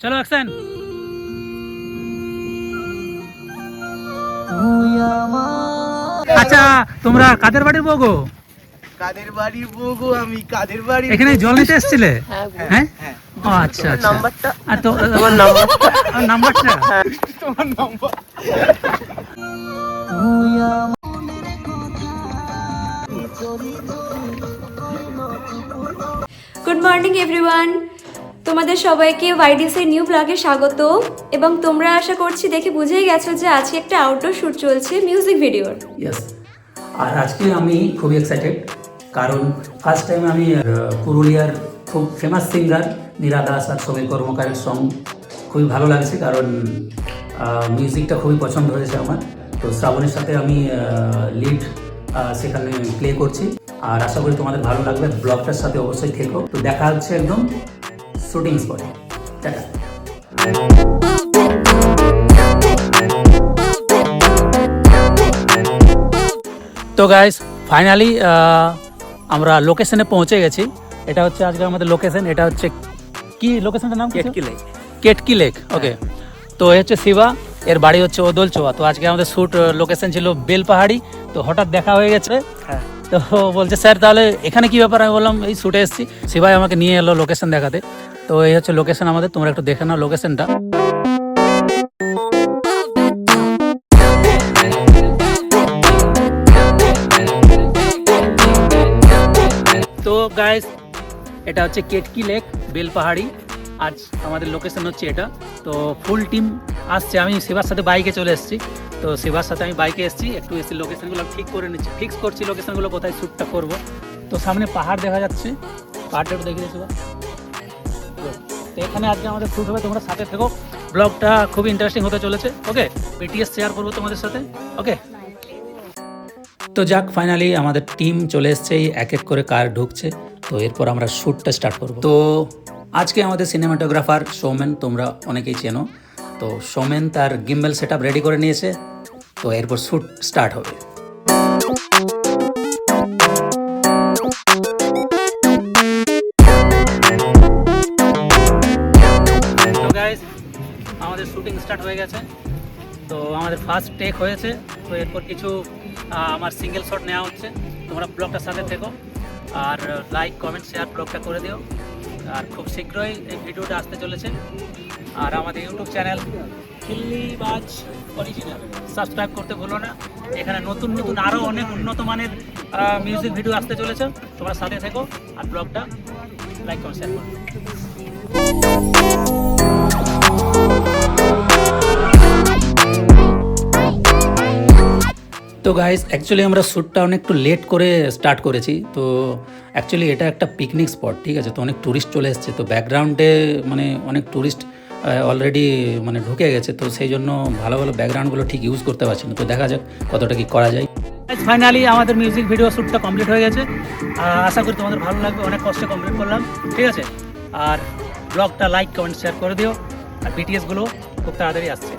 চলো অ্যাকশন। আচ্ছা তোমরা কাদের বাড়ির বউ গো? কাদের বাড়ির বউ গো? আমি কাদের বাড়ি? এখানে জল নিতে এসেছিলে? হ্যাঁ ও আচ্ছা আচ্ছা। আর তো তোমার নাম্বারটা তোমার নাম্বার। গুড মর্নিং এভরিওয়ান, তোমাদের সবাইকে ওয়াইডিসি নিউ ব্লগে স্বাগত। এবং তোমরা আশা করছি দেখে বুঝেই গেছো যে আজকে একটা আউটডোর শ্যুট চলছে মিউজিক ভিডিওর। ইয়েস, আর আজকে আমি খুবই এক্সাইটেড কারণ ফার্স্ট টাইম আমি পুরুলিয়ার খুব ফেমাস সিঙ্গার নীরা দাস আর সমীর কর্মকারের সং খুবই ভালো লাগছে, কারণ মিউজিকটা খুবই পছন্দ হয়েছে আমার। তো শ্রাবণের সাথে আমি লিড সেখানে প্লে করছি, আর আশা করি তোমাদের ভালো লাগবে। ব্লগটার সাথে অবশ্যই থেকো। তো দেখা হচ্ছে একদম শুটিং স্পটে। টাটা। তো গাইস ফাইনালি আমরা লোকেশনে পৌঁছে গেছি। এটা হচ্ছে আজকে আমাদের লোকেশন। এটা হচ্ছে কি লোকেশনটার নাম? কেটকি লেক। কেটকি লেক, ওকে। তো এ হচ্ছে শিবা, এর বাড়ি হচ্ছে ওদলচোয়া। তো আজকে আমাদের শ্যুট লোকেশন ছিল বেলপাহাড়ি। তো হঠাৎ দেখা হয়ে গেছে, তো বলছে স্যার তাহলে এখানে কি ব্যাপার? আমি বললাম এই শ্যুটে এসেছি। শিবাই আমাকে নিয়ে এলো লোকেশন দেখাতে। তো এই হচ্ছে লোকেশন আমাদের, তোমরা একটু দেখে নাও লোকেশনটা। তো গাইস এটা হচ্ছে কেটকি লেক বেলপাহাড়ি। আজ আমাদের লোকেশন হচ্ছে এটা। তো ফুল টিম আসছে। আমি শিবার সাথে বাইকে চলে এসেছি। তো শিবার সাথে আমি বাইকে এসেছি, একটু এসে লোকেশনগুলো ঠিক করে নিচ্ছি, ফিক্স করছি লোকেশনগুলো কোথায় শ্যুটটা করব। তো সামনে পাহাড় দেখা যাচ্ছে, পাহাড়টা একটু দেখিয়ে শিবা। তো এখানে আজকে আমাদের শ্যুট হবে, তোমরা সাথে থেকো। ব্লগটা খুবই ইন্টারেস্টিং হতে চলেছে। ওকে, বিটিএস শেয়ার করবো তোমাদের সাথে। ওকে, তো যাক ফাইনালি আমাদের টিম চলে এসছে, এক এক করে কার ঢুকছে। তো এরপর আমরা শ্যুটটা স্টার্ট করব। তো আজকে আমাদের সিনেমাটোগ্রাফার সৌমেন, তোমরা অনেকেই চেনো। তো সৌমেন তার গিম্বেল সেট আপ রেডি করে নিয়েছে। তো এরপর শ্যুট স্টার্ট হবে। তো গাইস আমাদের শুটিং স্টার্ট হয়ে গেছে। তো আমাদের ফার্স্ট টেক হয়েছে। তো এরপর কিছু আমার সিঙ্গেল শট নেওয়া হচ্ছে। তোমরা ব্লগটার সাথে থেকো, আর লাইক কমেন্ট শেয়ার ব্লগটা করে দিও। আর খুব শীঘ্রই এই ভিডিওটা আসতে চলেছে। আর আমাদের ইউটিউব চ্যানেল খিল্লিবাজ অরিজিনাল সাবস্ক্রাইব করতে ভুলো না। এখানে নতুন নতুন আরও অনেক উন্নত মানের মিউজিক ভিডিও আসতে চলেছে। তোমরা সাথে থেকো আর ব্লগটা লাইক কমেন্ট শেয়ার করো। তো গাইস অ্যাকচুয়ালি আমরা শ্যুটটা অনেক একটু লেট করে স্টার্ট করেছি। তো অ্যাকচুয়ালি এটা একটা পিকনিক স্পট, ঠিক আছে। তো অনেক ট্যুরিস্ট চলে এসেছে। তো ব্যাকগ্রাউন্ডে মানে অনেক ট্যুরিস্ট অলরেডি মানে ঢুকে গেছে। তো সেই জন্য ভালো ভালো ব্যাকগ্রাউন্ডগুলো ঠিক ইউজ করতে পারছি না। তো দেখা যাক কতটা কি করা যায়। ফাইনালি আমাদের মিউজিক ভিডিও শ্যুটটা কমপ্লিট হয়ে গেছে। আশা করি তোমাদের ভালো লাগবে। অনেক কষ্টে কমপ্লিট করলাম, ঠিক আছে। আর ব্লগটা লাইক কমেন্ট শেয়ার করে দিও। আর বিটিএসগুলো খুব তাড়াতাড়ি আসছে।